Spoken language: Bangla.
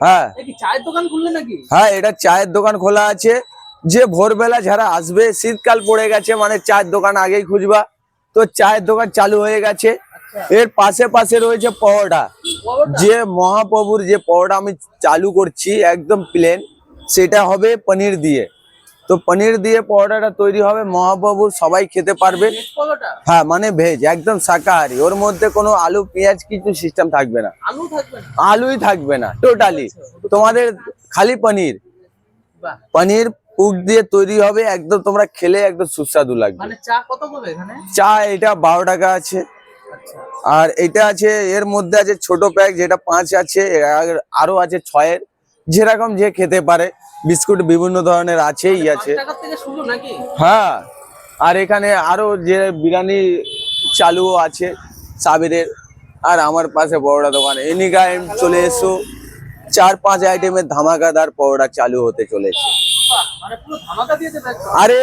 হ্যাঁ চায়ের দোকান খুললে নাকি? হ্যাঁ, এটা চায়ের দোকান খোলা আছে। যে ভোরবেলা যারা আসবে, শীতকাল পড়ে গেছে মানে চায়ের দোকান আগেই খুঁজবা, তো চায়ের দোকান চালু হয়ে গেছে। এর পাশে পাশে রয়েছে পরোটা। যে মহাপ্রভুর যে পরোটা আমি চালু করছি একদম প্লেন, সেটা হবে পনির দিয়ে। তো পনির দিয়ে পরোটাটা তৈরি হবে মহাপ্রভুর, সবাই খেতে পারবে। হ্যাঁ মানে ভেজ, একদম শাকাহারি। ওর মধ্যে কোনো আলু পেঁয়াজ কিছু সিস্টেম থাকবে না, আলুই থাকবে না টোটালি। তোমাদের খালি পনির, পনির পুর দিয়ে তৈরি হবে, একদম তোমরা খেলে একদম সুস্বাদু লাগবে। চা কত করে এখানে? চা এটা 12 টাকা আছে। আর এটা আছে, এর মধ্যে আছে ছোট প্যাক যেটা 5 আছে, আরো আছে 6-এর, যেরকম যে খেতে পারে। বিস্কুট বিভিন্ন ধরনের আছেই আছে। হ্যাঁ, আর এখানে আরো যে বিরিয়ানি চালুও আছে সাবিরের। আর আমার পাশে পরোটা দোকান, এনি টাইম চলে এসো। 4-5 আইটেমের ধামাকাদার পরোটা চালু হতে চলেছে। আরে